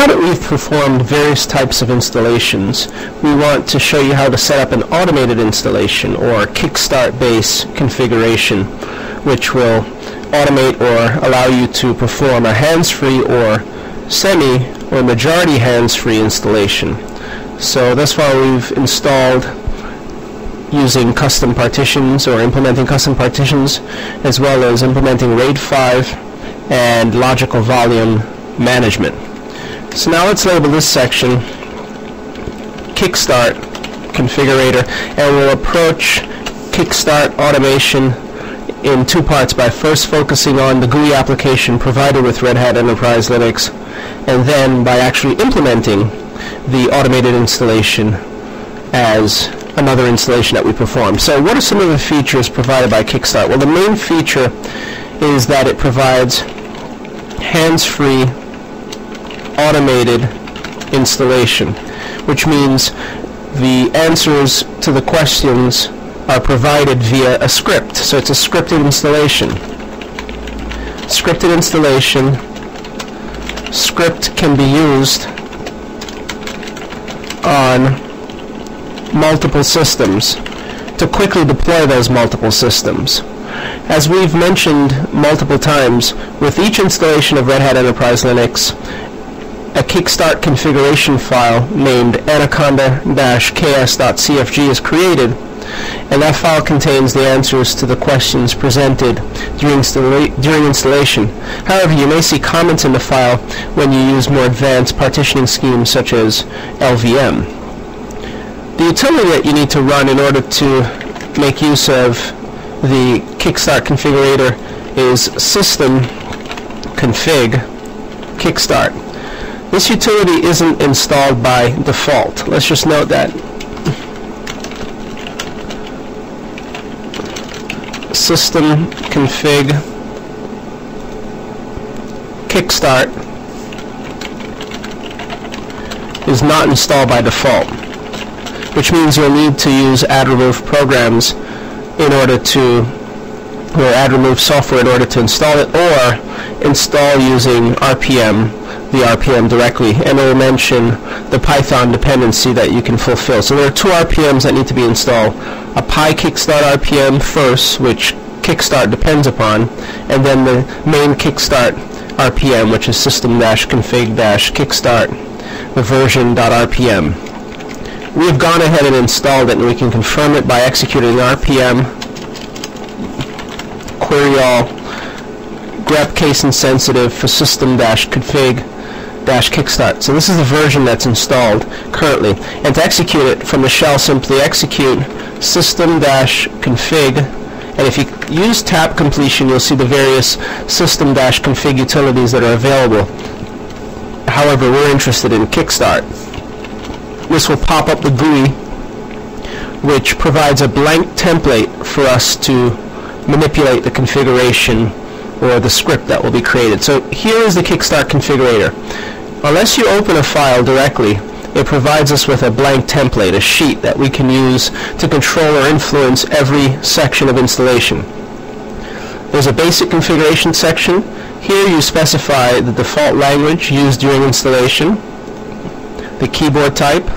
Now that we've performed various types of installations, we want to show you how to set up an automated installation or Kickstart base configuration, which will automate or allow you to perform a hands-free or semi or majority hands-free installation. So thus far we've installed using custom partitions or implementing custom partitions, as well as implementing RAID 5 and logical volume management. So now let's label this section Kickstart Configurator, and we'll approach Kickstart automation in two parts, by first focusing on the GUI application provided with Red Hat Enterprise Linux, and then by actually implementing the automated installation as another installation that we perform. So what are some of the features provided by Kickstart? Well, the main feature is that it provides hands-free automated installation, which means the answers to the questions are provided via a script. So it's a scripted installation. Scripted installation. Script can be used on multiple systems to quickly deploy those multiple systems. As we've mentioned multiple times, with each installation of Red Hat Enterprise Linux, a Kickstart configuration file named anaconda-ks.cfg is created, and that file contains the answers to the questions presented during installation. However, you may see comments in the file when you use more advanced partitioning schemes such as LVM. The utility that you need to run in order to make use of the Kickstart configurator is system config Kickstart. This utility isn't installed by default. Let's just note that. System config Kickstart is not installed by default, which means you'll need to use add-remove programs in order to, or add-remove software in order to install it, or install using RPM, the RPM directly, and it will mention the Python dependency that you can fulfill. So there are two RPMs that need to be installed: a PyKickstart RPM first, which Kickstart depends upon, and then the main Kickstart RPM, which is system-config-kickstart, the version.rpm. We have gone ahead and installed it, and we can confirm it by executing RPM query all grep case insensitive for system-config-kickstart. So this is the version that's installed currently, and to execute it from the shell, simply execute system-config, and if you use tap completion, you'll see the various system-config utilities that are available. However, we're interested in Kickstart. This will pop up the GUI, which provides a blank template for us to manipulate the configuration or the script that will be created. So here is the Kickstart configurator. Unless you open a file directly, it provides us with a blank template, a sheet that we can use to control or influence every section of installation. There's a basic configuration section. Here you specify the default language used during installation, the keyboard type,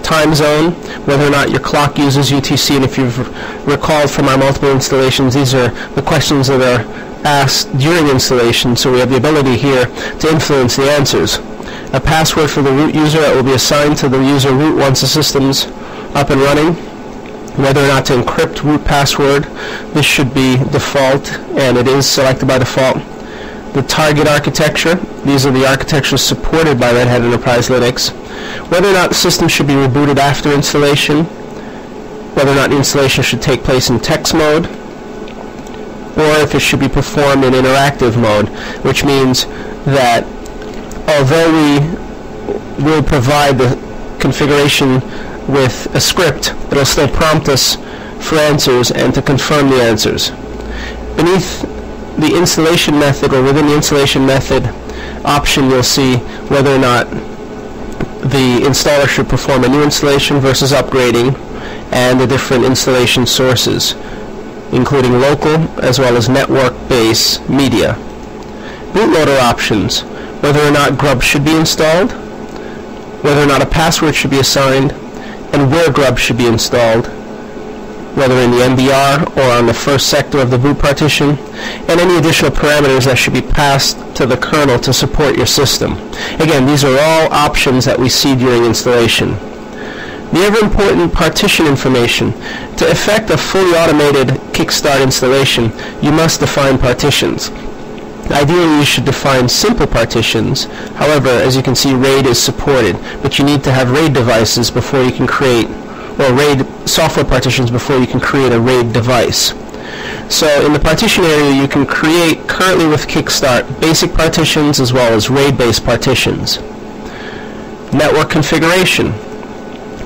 time zone, whether or not your clock uses UTC, and if you've recalled from our multiple installations, these are the questions that are asked during installation, so we have the ability here to influence the answers. A password for the root user that will be assigned to the user root once the system's up and running. Whether or not to encrypt root password, this should be default, and it is selected by default. The target architecture, these are the architectures supported by Red Hat Enterprise Linux. Whether or not the system should be rebooted after installation, whether or not the installation should take place in text mode, or if it should be performed in interactive mode, which means that although we will provide the configuration with a script, it will still prompt us for answers and to confirm the answers. Beneath the installation method, or within the installation method option, you'll see whether or not the installer should perform a new installation versus upgrading, and the different installation sources, including local as well as network-based media. Bootloader options. whether or not grub should be installed, whether or not a password should be assigned, and where grub should be installed, whether in the MBR or on the first sector of the boot partition, and any additional parameters that should be passed to the kernel to support your system. Again, these are all options that we see during installation. The ever-important partition information. To effect a fully automated Kickstart installation, you must define partitions. Ideally, you should define simple partitions. However, as you can see, RAID is supported, but you need to have RAID devices before you can create, or RAID software partitions before you can create a RAID device. So in the partition area, you can create, currently with Kickstart, basic partitions as well as RAID-based partitions. Network configuration.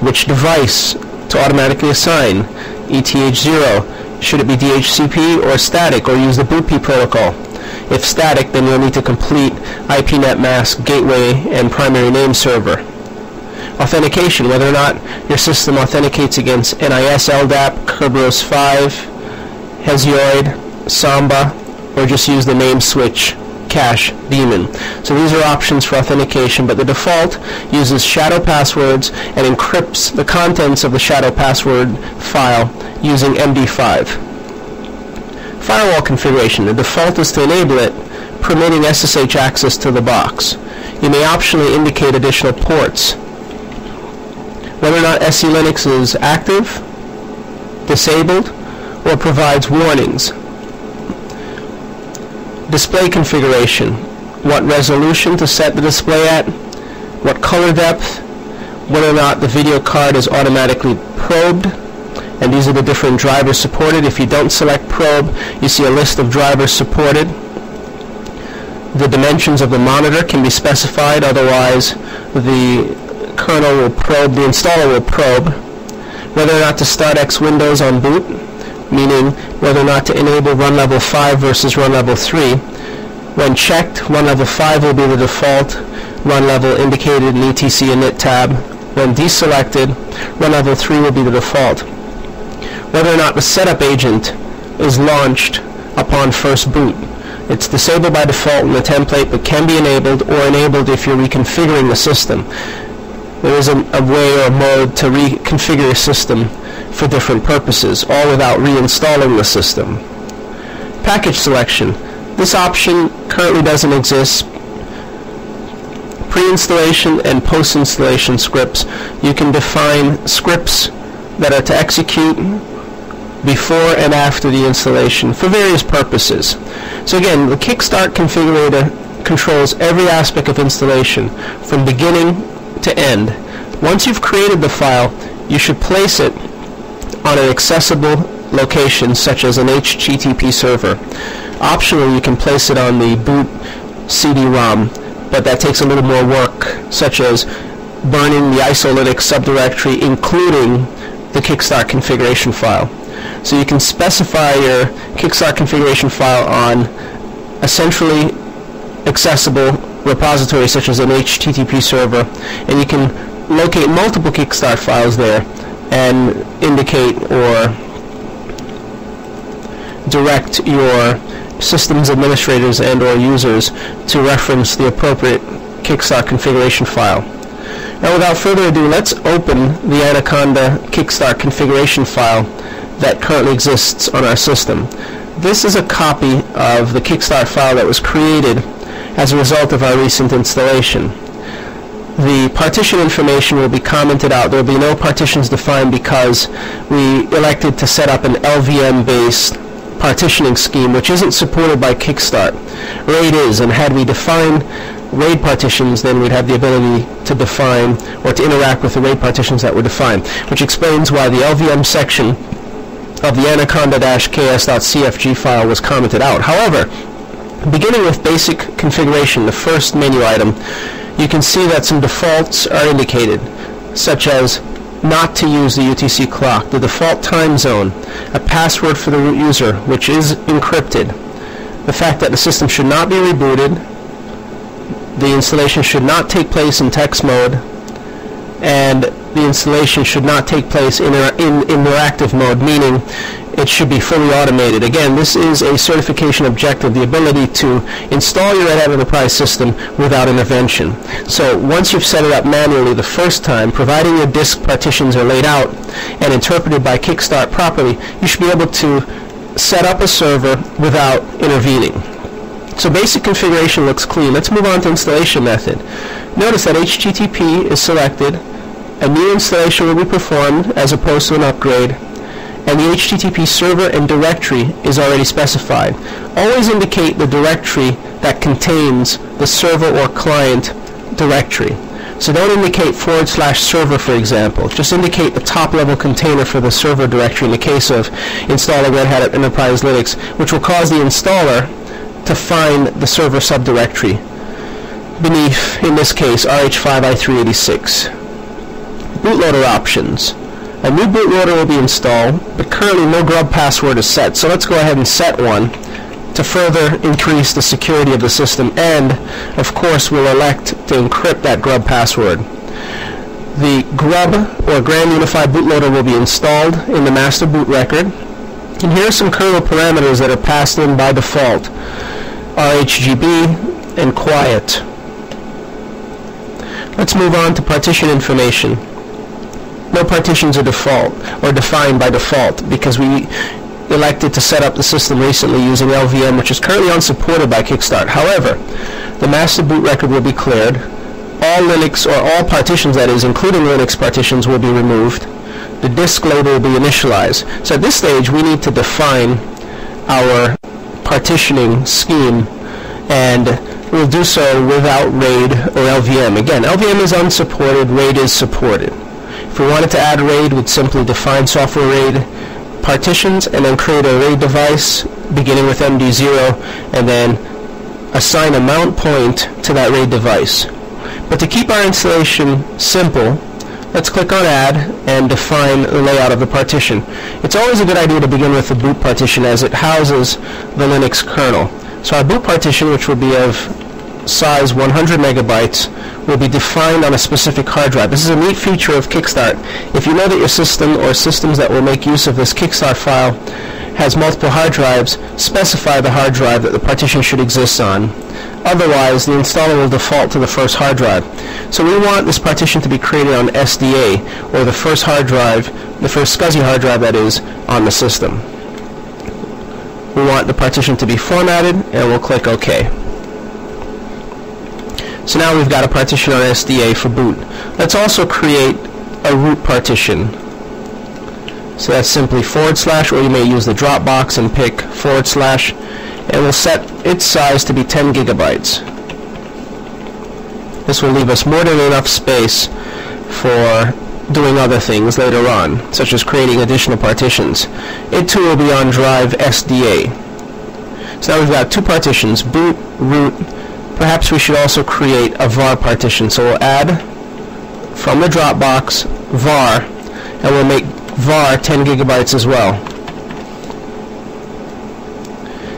Which device to automatically assign? ETH0. Should it be DHCP or static, or use the BootP protocol? If static, then you'll need to complete IPNet mask, gateway, and primary name server. Authentication, whether or not your system authenticates against NIS, LDAP, Kerberos 5, Hesiod, Samba, or just use the name switch cache daemon. So these are options for authentication, but the default uses shadow passwords and encrypts the contents of the shadow password file using MD5. Firewall configuration. The default is to enable it, permitting SSH access to the box. You may optionally indicate additional ports. Whether or not SE Linux is active, disabled, or provides warnings. Display configuration. What resolution to set the display at, what color depth, whether or not the video card is automatically probed, and these are the different drivers supported. If you don't select probe, you see a list of drivers supported. The dimensions of the monitor can be specified, otherwise the kernel will probe, the installer will probe. Whether or not to start X Windows on boot, meaning whether or not to enable run level 5 versus run level 3. When checked, run level 5 will be the default run level indicated in etc init tab. When deselected, run level 3 will be the default. Whether or not the setup agent is launched upon first boot. It's disabled by default in the template, but can be enabled or enabled if you're reconfiguring the system. There is a way or a mode to reconfigure your system for different purposes, all without reinstalling the system. Package selection. This option currently doesn't exist. Pre-installation and post-installation scripts. You can define scripts that are to execute before and after the installation for various purposes. So again, the Kickstart configurator controls every aspect of installation from beginning to end. Once you've created the file, you should place it on an accessible location such as an HTTP server. Optionally, you can place it on the boot CD-ROM, but that takes a little more work, such as burning the ISO-Linux subdirectory, including the Kickstart configuration file. So you can specify your Kickstart configuration file on a centrally accessible repository such as an HTTP server, and you can locate multiple Kickstart files there and indicate or direct your systems administrators and or users to reference the appropriate Kickstart configuration file. Now, without further ado, let's open the Anaconda Kickstart configuration file that currently exists on our system. This is a copy of the Kickstart file that was created as a result of our recent installation. The partition information will be commented out. There will be no partitions defined because we elected to set up an LVM-based partitioning scheme, which isn't supported by Kickstart. RAID is, and had we defined RAID partitions, then we'd have the ability to define or to interact with the RAID partitions that were defined, which explains why the LVM section of the anaconda-ks.cfg file was commented out. However, beginning with basic configuration, the first menu item, you can see that some defaults are indicated, such as not to use the UTC clock, the default time zone, a password for the root user, which is encrypted, the fact that the system should not be rebooted, the installation should not take place in text mode, and the installation should not take place in interactive mode, meaning it should be fully automated. Again, this is a certification objective, the ability to install your Red Hat Enterprise system without intervention. So once you've set it up manually the first time, providing your disk partitions are laid out and interpreted by Kickstart properly, you should be able to set up a server without intervening. So basic configuration looks clean. Let's move on to installation method. Notice that HTTP is selected, a new installation will be performed as opposed to an upgrade, and the HTTP server and directory is already specified. Always indicate the directory that contains the server or client directory. So don't indicate /server, for example. Just indicate the top-level container for the server directory in the case of installing Red Hat Enterprise Linux, which will cause the installer to find the server subdirectory beneath, in this case, RH5i386. Bootloader options. A new bootloader will be installed, but currently no grub password is set. So let's go ahead and set one to further increase the security of the system, and of course we'll elect to encrypt that grub password. The grub or Grand Unified Bootloader will be installed in the master boot record, and here are some kernel parameters that are passed in by default: RHGB and quiet. Let's move on to partition information. No partitions are defined by default because we elected to set up the system recently using LVM, which is currently unsupported by Kickstart. However, the master boot record will be cleared. All Linux, or all partitions that is, including Linux partitions, will be removed. The disk label will be initialized. So at this stage we need to define our partitioning scheme, and we'll do so without RAID or LVM. Again, LVM is unsupported, RAID is supported. If we wanted to add RAID, we'd simply define software RAID partitions and then create a RAID device beginning with MD0 and then assign a mount point to that RAID device. But to keep our installation simple, let's click on Add and define the layout of the partition. It's always a good idea to begin with the boot partition as it houses the Linux kernel. So our boot partition, which will be of size 100 megabytes, will be defined on a specific hard drive. This is a neat feature of Kickstart. If you know that your system or systems that will make use of this Kickstart file has multiple hard drives, specify the hard drive that the partition should exist on. Otherwise, the installer will default to the first hard drive. So we want this partition to be created on SDA, or the first hard drive, the first SCSI hard drive that is on the system. We want the partition to be formatted, and we'll click OK. So now we've got a partition on SDA for boot. Let's also create a root partition. So that's simply /, or you may use the drop box and pick /, and we'll set its size to be 10 gigabytes. This will leave us more than enough space for doing other things later on, such as creating additional partitions. It too will be on drive SDA. So now we've got two partitions, boot, root. Perhaps we should also create a var partition. So we'll add from the Dropbox var, and we'll make var 10 gigabytes as well.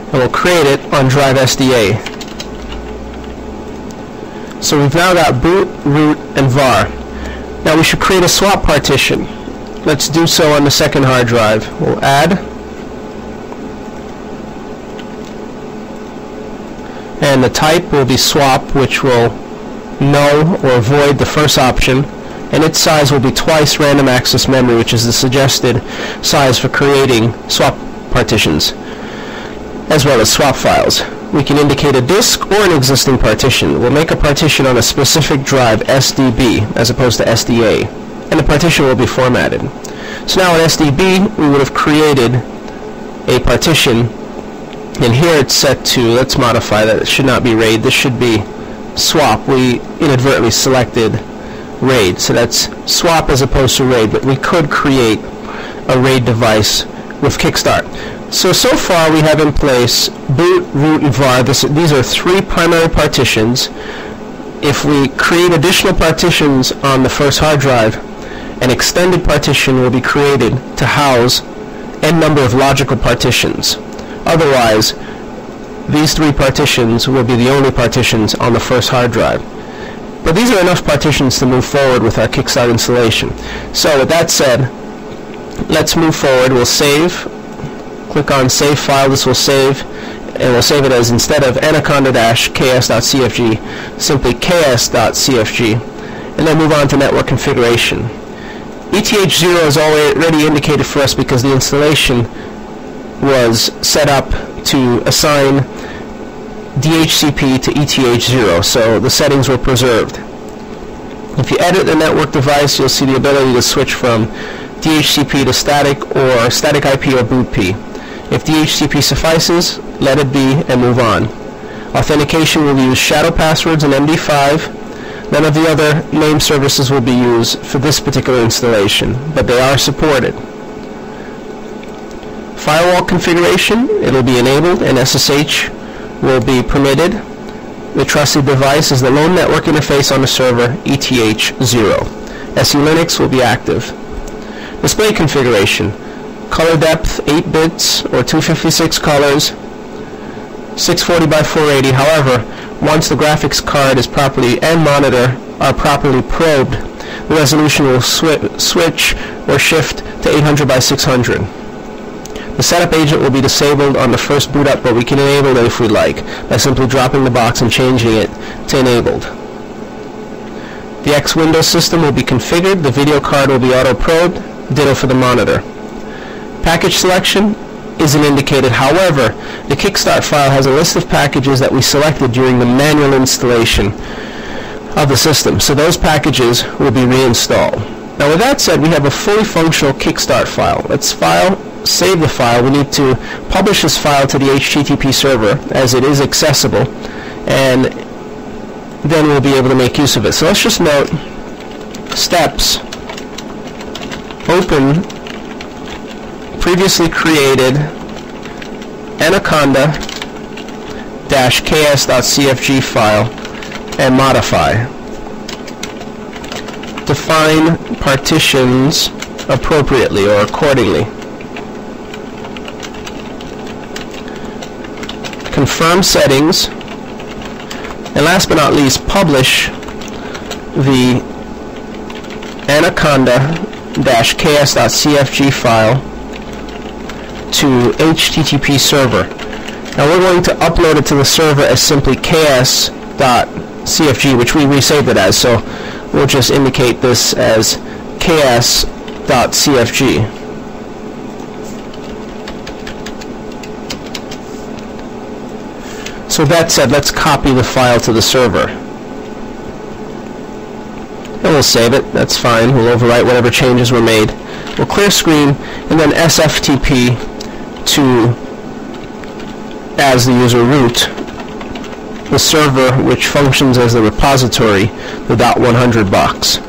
And we'll create it on drive SDA. So we've now got boot, root, and var. Now we should create a swap partition. Let's do so on the second hard drive. We'll add, and the type will be swap, which will null or void the first option, and its size will be twice random access memory, which is the suggested size for creating swap partitions, as well as swap files. We can indicate a disk or an existing partition. We'll make a partition on a specific drive, SDB, as opposed to SDA, and the partition will be formatted. So now in SDB, we would have created a partition, and here it's set to, let's modify that, it should not be RAID, this should be swap. We inadvertently selected RAID, so that's swap as opposed to RAID, but we could create a RAID device with Kickstart. So far we have in place boot, root, and var. These are three primary partitions. If we create additional partitions on the first hard drive, an extended partition will be created to house n number of logical partitions. Otherwise, these three partitions will be the only partitions on the first hard drive. But these are enough partitions to move forward with our Kickstart installation. So with that said, let's move forward. We'll save click on Save File. This will save, and we'll save it as, instead of anaconda-ks.cfg, simply ks.cfg, and then move on to network configuration. ETH0 is already indicated for us because the installation was set up to assign DHCP to ETH0, so the settings were preserved. If you edit the network device, you'll see the ability to switch from DHCP to static or static IP or boot P. If DHCP suffices, let it be and move on. Authentication will use shadow passwords and MD5. None of the other name services will be used for this particular installation, but they are supported. Firewall configuration, it will be enabled and SSH will be permitted. The trusted device is the lone network interface on the server, ETH0. SE Linux will be active. Display configuration, color depth 8 bits or 256 colors, 640 by 480. However, once the graphics card is properly and monitor are properly probed, the resolution will switch or shift to 800 by 600. The setup agent will be disabled on the first boot up, but we can enable it if we like by simply dropping the box and changing it to enabled. The X Windows system will be configured. The video card will be auto-probed. Ditto for the monitor. Package selection isn't indicated. However, the Kickstart file has a list of packages that we selected during the manual installation of the system, so those packages will be reinstalled. Now with that said, we have a fully functional Kickstart file. Let's save the file. We need to publish this file to the HTTP server as it is accessible, and then we'll be able to make use of it. So let's just note steps, open previously created anaconda-ks.cfg file and modify. Define partitions appropriately or accordingly. Confirm settings, and last but not least, publish the anaconda-ks.cfg file to HTTP server. Now we're going to upload it to the server as simply ks.cfg, which we resaved it as, so we'll just indicate this as ks.cfg. So that said, let's copy the file to the server. And we'll save it, that's fine. We'll overwrite whatever changes were made. We'll clear screen and then SFTP to, as the user root, the server which functions as the repository, the .100 box.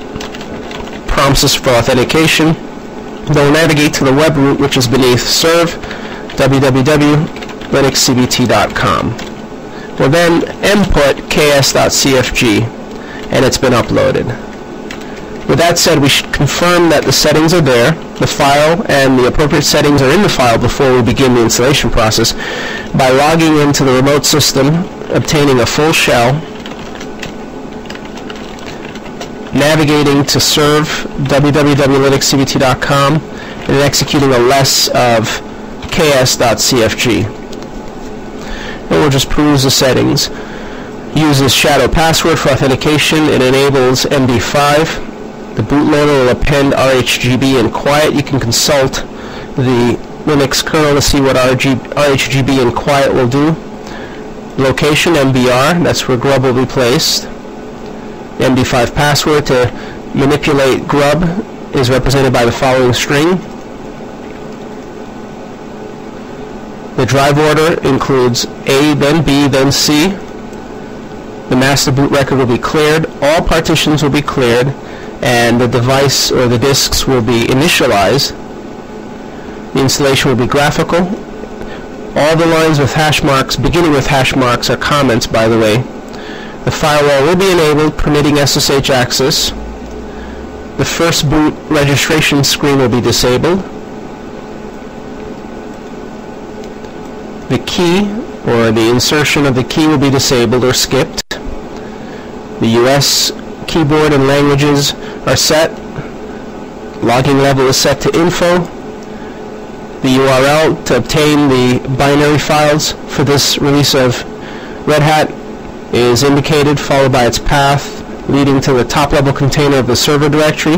Prompts us for authentication. They'll navigate to the web root which is beneath serve, www.linuxcbt.com. We'll then input ks.cfg, and it's been uploaded. With that said, we should confirm that the settings are there, the file and the appropriate settings are in the file before we begin the installation process by logging into the remote system, obtaining a full shell, navigating to serve www.linuxcbt.com, and executing a less of ks.cfg. And we'll just peruse the settings. Uses shadow password for authentication. It enables MD5. The bootloader will append RHGB and quiet. You can consult the Linux kernel to see what RHGB and quiet will do. Location, MBR, that's where grub will be placed. MD5 password to manipulate grub is represented by the following string. The drive order includes A, then B, then C. The master boot record will be cleared. All partitions will be cleared, and the device or the disks will be initialized. The installation will be graphical. All the lines with hash marks, beginning with hash marks, are comments, by the way. The firewall will be enabled, permitting SSH access. The first boot registration screen will be disabled. The key, or the insertion of the key, will be disabled or skipped. The US keyboard and languages are set. Logging level is set to info. The URL to obtain the binary files for this release of Red Hat is indicated, followed by its path leading to the top-level container of the server directory.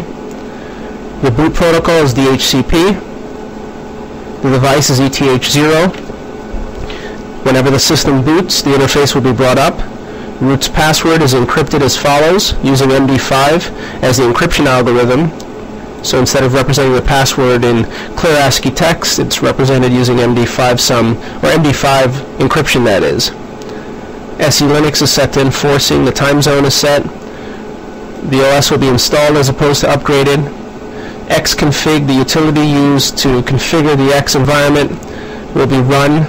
The boot protocol is DHCP. The device is ETH0. Whenever the system boots, the interface will be brought up. Root's password is encrypted as follows, using MD5 as the encryption algorithm. So instead of representing the password in clear ASCII text, it's represented using MD5 or MD5 encryption, that is. SE Linux is set to enforcing, the time zone is set. The OS will be installed as opposed to upgraded. Xconfig, the utility used to configure the X environment, will be run,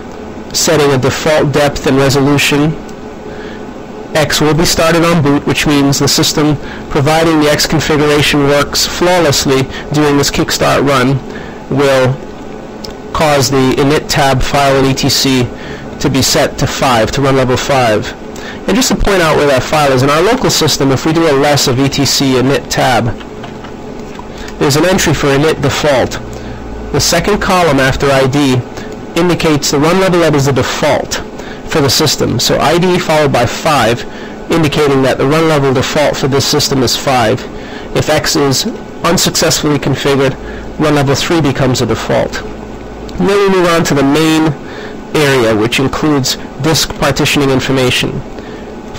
setting a default depth and resolution. X will be started on boot, which means the system providing the X configuration works flawlessly during this Kickstart run will cause the init tab file in etc to be set to 5, to run level 5. And just to point out where that file is, in our local system, if we do a less of etc init tab, there's an entry for init default. The second column after ID indicates the run level that is the default for the system. So ID followed by 5, indicating that the run level default for this system is 5. If X is unsuccessfully configured, run level 3 becomes a default. And then we move on to the main area, which includes disk partitioning information.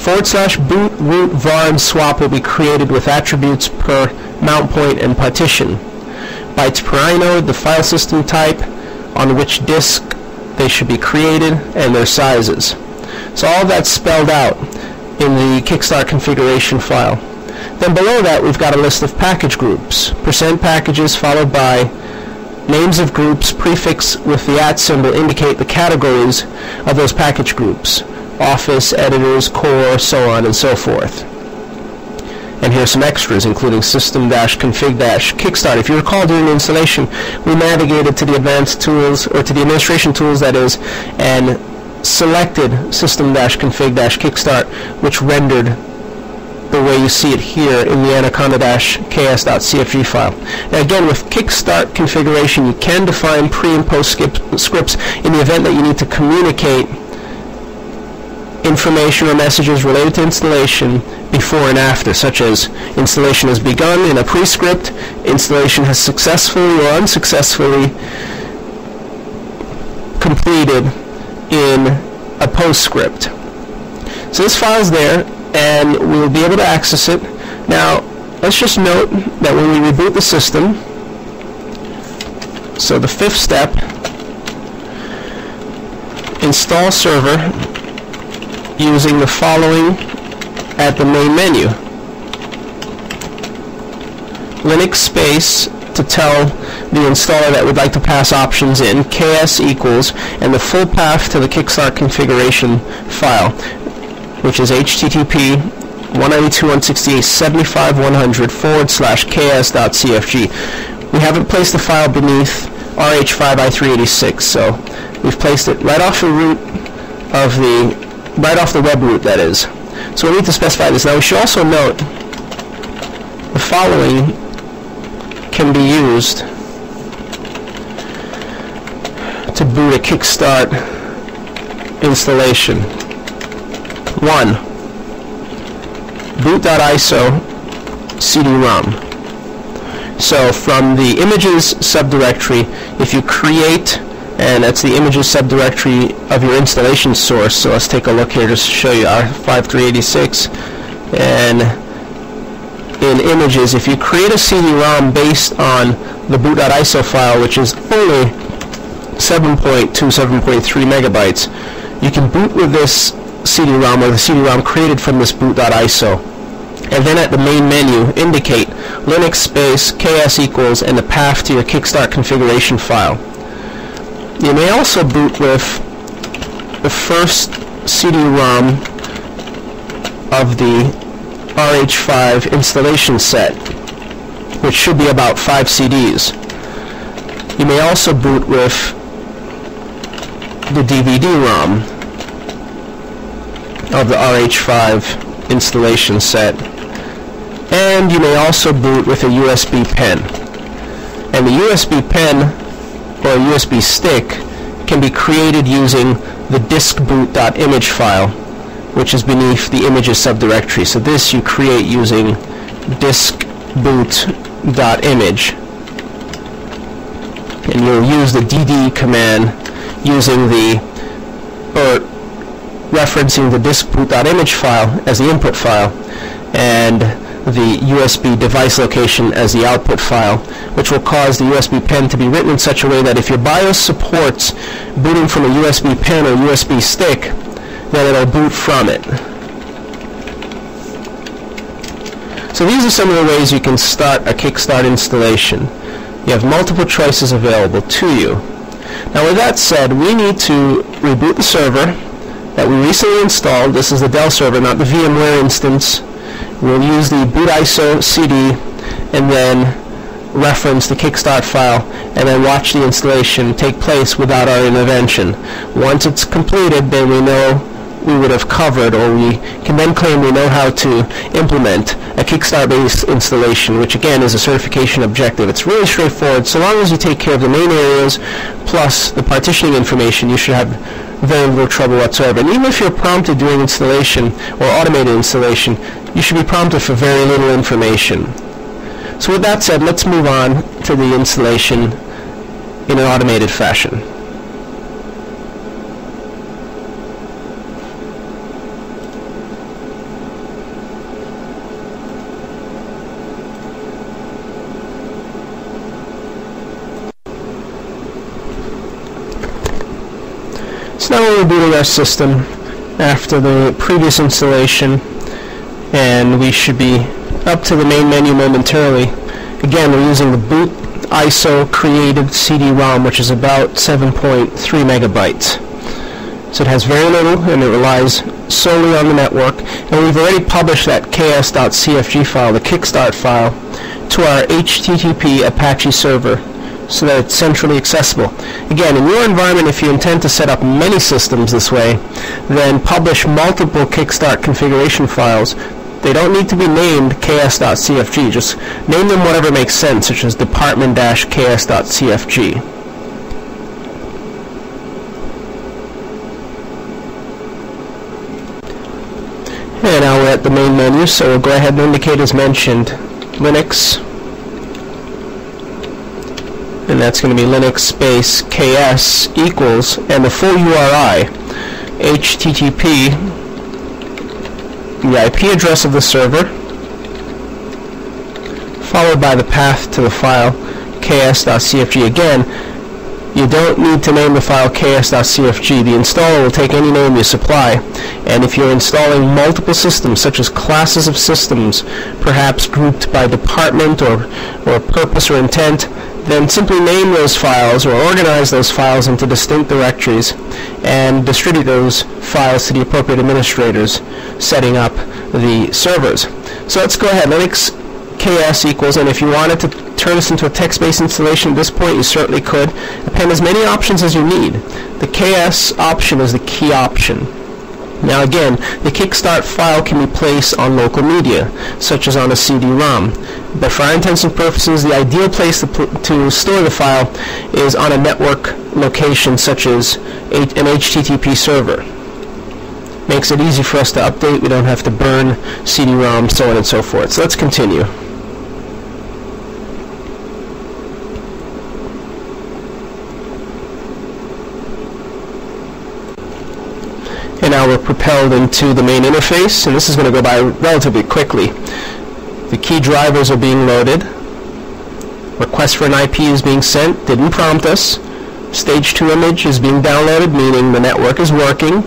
/boot, root, var, and swap will be created with attributes per mount point and partition. Bytes per inode, the file system type, on which disk they should be created, and their sizes. So all of that's spelled out in the Kickstart configuration file. Then below that we've got a list of package groups. %packages followed by names of groups prefixed with the @ symbol indicate the categories of those package groups. Office, editors, core, so on and so forth. And here's some extras, including system-config-kickstart. If you recall, during the installation, we navigated to the advanced tools, or to the administration tools, that is, and selected system-config-kickstart, which rendered the way you see it here in the anaconda-ks.cfg file. Now again, with Kickstart configuration, you can define pre- and post scripts in the event that you need to communicate information or messages related to installation before and after, such as installation has begun in a pre-script, installation has successfully or unsuccessfully completed in a postscript. So this file is there, and we'll be able to access it. Now, let's just note that when we reboot the system, so the 5th step, install server, using the following at the main menu. Linux space to tell the installer that we'd like to pass options in, ks equals, and the full path to the Kickstart configuration file, which is http 192.168.75.100/ks.cfg. We haven't placed the file beneath RH5i386, so we've placed it right off the root of right off the web root, that is. So we need to specify this. Now we should also note the following can be used to boot a Kickstart installation. 1. boot.iso CD-ROM. So from the images subdirectory, if you create, and that's the images subdirectory of your installation source. So let's take a look here just to show you our 5386. And in images, if you create a CD-ROM based on the boot.iso file, which is only 7.2, 7.3 megabytes, you can boot with this CD-ROM or the CD-ROM created from this boot.iso. And then at the main menu, indicate Linux space ks equals and the path to your Kickstart configuration file. You may also boot with the first CD-ROM of the RH5 installation set, which should be about 5 CDs. You may also boot with the DVD-ROM of the RH5 installation set. And you may also boot with a USB pen. And the USB pen or a USB stick can be created using the diskboot.image file, which is beneath the images subdirectory. So this you create using diskboot.image, and you'll use the dd command using referencing the diskboot.image file as the input file and the USB device location as the output file, which will cause the USB pen to be written in such a way that if your BIOS supports booting from a USB pen or USB stick, then it'll boot from it. So these are some of the ways you can start a Kickstart installation. You have multiple choices available to you. Now with that said, we need to reboot the server that we recently installed. This is the Dell server, not the VMware instance. We'll use the boot ISO CD and then reference the Kickstart file and then watch the installation take place without our intervention. Once it's completed, then we know we would have covered, or we can then claim we know how to implement a Kickstart-based installation, which again is a certification objective. It's really straightforward. So long as you take care of the main areas plus the partitioning information, you should have very little trouble whatsoever. And even if you're prompted during installation or automated installation, you should be prompted for very little information. So with that said, let's move on to the installation in an automated fashion. So now we're rebooting our system after the previous installation, and we should be up to the main menu momentarily. Again, we're using the boot ISO created CD-ROM, which is about 7.3 megabytes. So it has very little, and it relies solely on the network. And we've already published that ks.cfg file, the Kickstart file, to our HTTP Apache server, so that it's centrally accessible. Again, in your environment, if you intend to set up many systems this way, then publish multiple Kickstart configuration files. They don't need to be named ks.cfg, just name them whatever makes sense, such as department-ks.cfg. And now we're at the main menu, so we'll go ahead and indicate as mentioned Linux. And that's going to be Linux space ks equals, and the full URI, HTTP, the IP address of the server, followed by the path to the file ks.cfg. Again, you don't need to name the file ks.cfg. The installer will take any name you supply, and if you're installing multiple systems, such as classes of systems, perhaps grouped by department or purpose or intent, then simply name those files or organize those files into distinct directories and distribute those files to the appropriate administrators setting up the servers. So let's go ahead. Linux ks equals, and if you wanted to turn this into a text-based installation at this point, you certainly could. Append as many options as you need. The ks option is the key option. Now again, the Kickstart file can be placed on local media, such as on a CD-ROM. But for our intents and purposes, the ideal place to store the file is on a network location, such as an HTTP server. Makes it easy for us to update. We don't have to burn CD-ROM, so on and so forth. So let's continue. And now we're propelled into the main interface, and this is going to go by relatively quickly. The key drivers are being loaded. Request for an IP is being sent, didn't prompt us. Stage 2 image is being downloaded, meaning the network is working.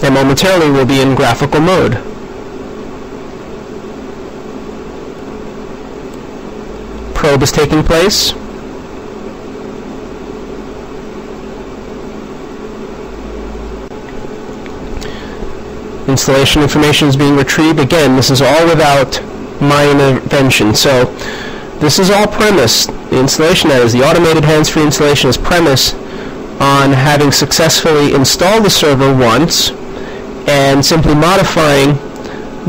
And momentarily we'll be in graphical mode. Probe is taking place. Installation information is being retrieved. Again, this is all without my intervention. So this is all premised. The installation, that is, the automated hands-free installation, is premised on having successfully installed the server once and simply modifying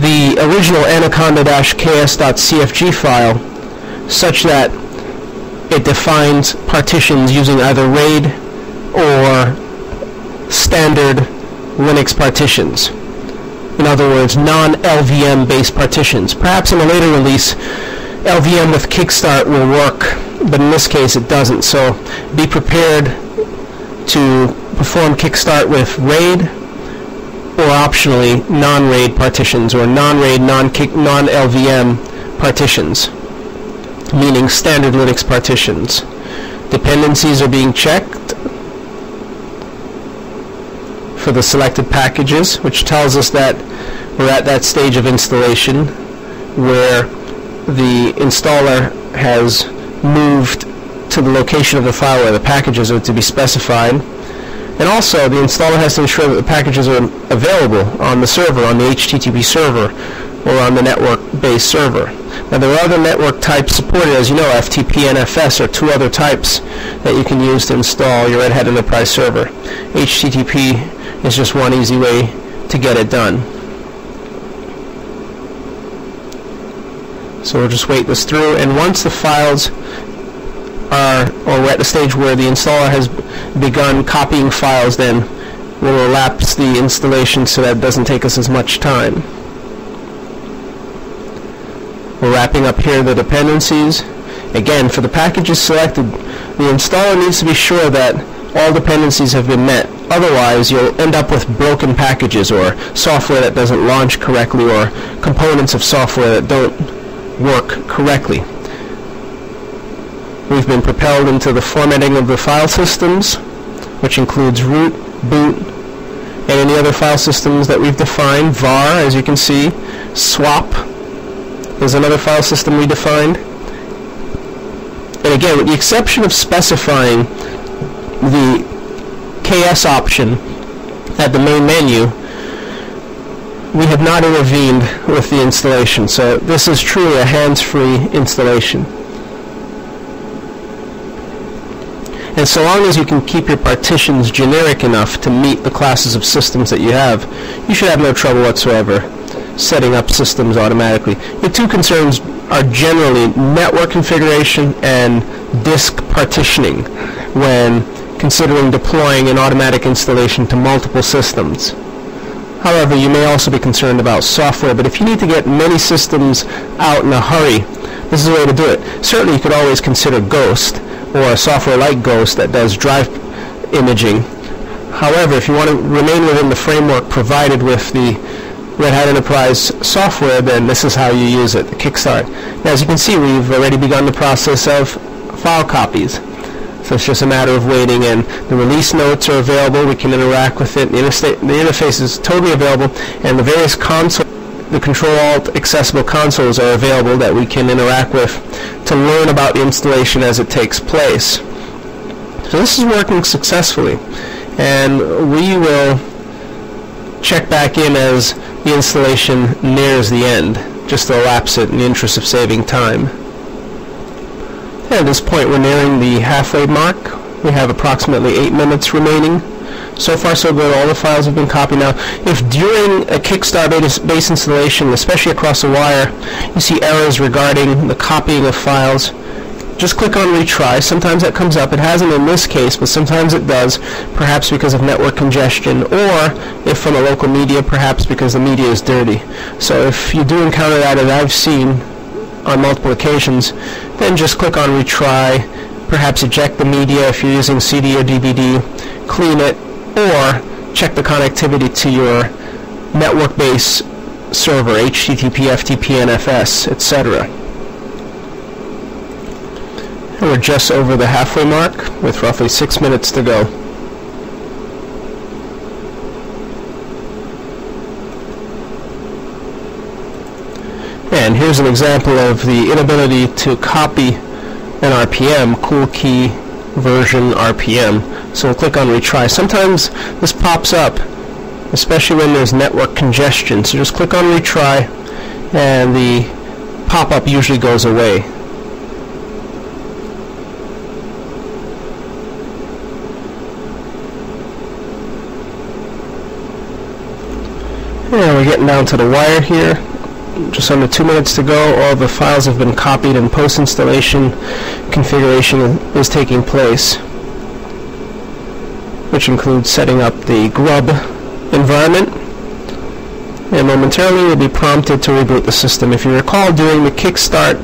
the original anaconda-ks.cfg file such that it defines partitions using either RAID or standard Linux partitions. In other words, non-LVM based partitions. Perhaps in a later release, LVM with Kickstart will work, but in this case it doesn't. So be prepared to perform Kickstart with RAID or optionally non-RAID partitions or non-RAID, non-LVM partitions, meaning standard Linux partitions. Dependencies are being checked for the selected packages, which tells us that we're at that stage of installation where the installer has moved to the location of the file where the packages are to be specified. And also, the installer has to ensure that the packages are available on the server, on the HTTP server, or on the network-based server. Now, there are other network types supported. As you know, FTP and FS are two other types that you can use to install your Red Hat Enterprise server. HTTP is just one easy way to get it done. So we'll just wait this through, and once the files are, or we're at the stage where the installer has begun copying files, then we'll elapse the installation so that it doesn't take us as much time. We're wrapping up here the dependencies. Again, for the packages selected, the installer needs to be sure that all dependencies have been met. Otherwise, you'll end up with broken packages or software that doesn't launch correctly or components of software that don't work correctly. We've been propelled into the formatting of the file systems, which includes root, boot, and any other file systems that we've defined. var, as you can see, swap is another file system we defined. And again, with the exception of specifying the KS option at the main menu, we have not intervened with the installation. So this is truly a hands-free installation. And so long as you can keep your partitions generic enough to meet the classes of systems that you have, you should have no trouble whatsoever setting up systems automatically. Your two concerns are generally network configuration and disk partitioning when considering deploying an automatic installation to multiple systems. However, you may also be concerned about software, but if you need to get many systems out in a hurry, this is the way to do it. Certainly you could always consider Ghost, or a software like Ghost that does drive imaging. However, if you want to remain within the framework provided with the Red Hat Enterprise software, then this is how you use it, the Kickstart. Now, as you can see, we've already begun the process of file copies. So it's just a matter of waiting, and the release notes are available. We can interact with it. The interface is totally available, and the various consoles, the Control-Alt accessible consoles are available that we can interact with to learn about the installation as it takes place. So this is working successfully, and we will check back in as the installation nears the end, just to elapse it in the interest of saving time. At this point, we're nearing the halfway mark. We have approximately 8 minutes remaining. So far, so good. All the files have been copied now. If during a Kickstart-based installation, especially across the wire, you see errors regarding the copying of files, just click on retry. Sometimes that comes up. It hasn't in this case, but sometimes it does, perhaps because of network congestion, or if from a local media, perhaps because the media is dirty. So if you do encounter that, as I've seen on multiple occasions, then just click on retry, perhaps eject the media if you're using CD or DVD, clean it, or check the connectivity to your network-based server, HTTP, FTP, NFS, etc. And we're just over the halfway mark with roughly 6 minutes to go. And here's an example of the inability to copy an RPM, cool key version RPM. So we'll click on retry. Sometimes this pops up, especially when there's network congestion. So just click on retry, and the pop-up usually goes away. And we're getting down to the wire here. just under 2 minutes to go. All the files have been copied and post-installation configuration is taking place, which includes setting up the grub environment. And momentarily we'll be prompted to reboot the system. If you recall, during the Kickstart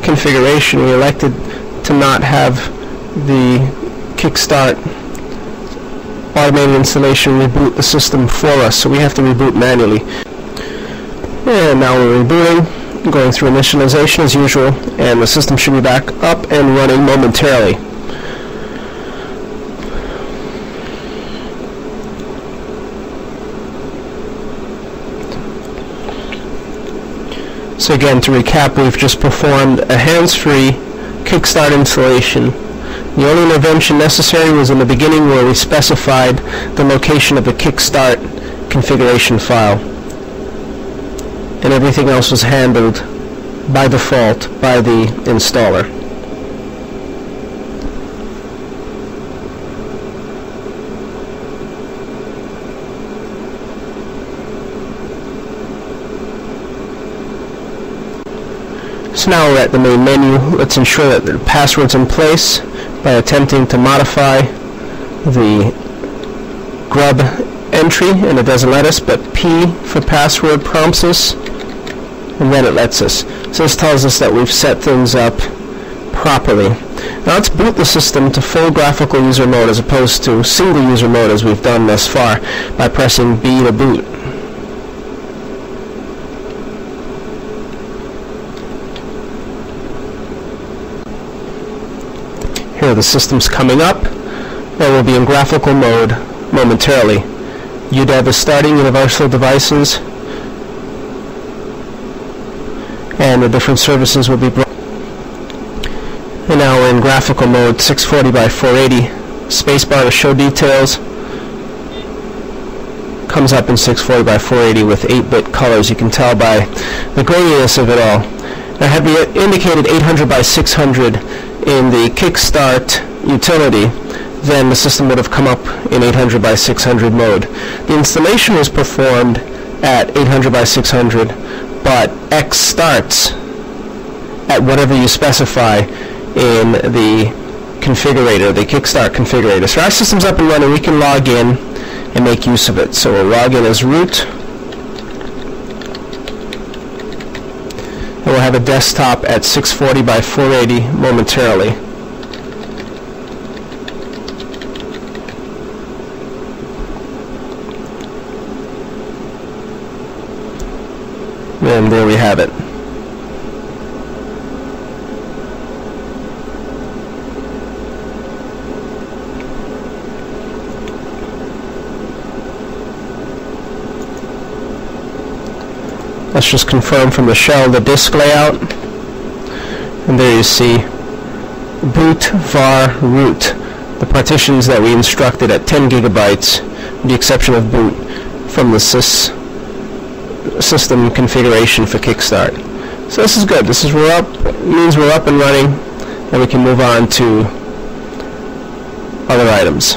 configuration, we elected to not have the Kickstart automated installation reboot the system for us, so we have to reboot manually. And now we're rebooting, going through initialization as usual, and the system should be back up and running momentarily. So again, to recap, we've just performed a hands-free Kickstart installation. The only intervention necessary was in the beginning, where we specified the location of the Kickstart configuration file. And everything else was handled by default by the installer. So now we're at the main menu. Let's ensure that the password's in place by attempting to modify the grub entry, and it doesn't let us, but P for password prompts us, and then it lets us. So this tells us that we've set things up properly. Now let's boot the system to full graphical user mode as opposed to single user mode as we've done thus far by pressing B to boot. Here the system's coming up, and we'll be in graphical mode momentarily. UDEV is starting, Universal Devices, and the different services will be brought. And now we're in graphical mode, 640 by 480. Spacebar to show details comes up in 640 by 480 with 8-bit colors. You can tell by the graininess of it all. Now, had we indicated 800 by 600 in the Kickstart utility, then the system would have come up in 800 by 600 mode. The installation was performed at 800 by 600, but X starts at whatever you specify in the configurator, the Kickstart configurator. So our system's up and running. We can log in and make use of it. So we'll log in as root, and we'll have a desktop at 640 by 480 momentarily. And there we have it. Let's just confirm from the shell the disk layout. And there you see boot var root, the partitions that we instructed at 10 gigabytes, with the exception of boot, from the system configuration for Kickstart. So this is good. This is means we're up and running, and we can move on to other items.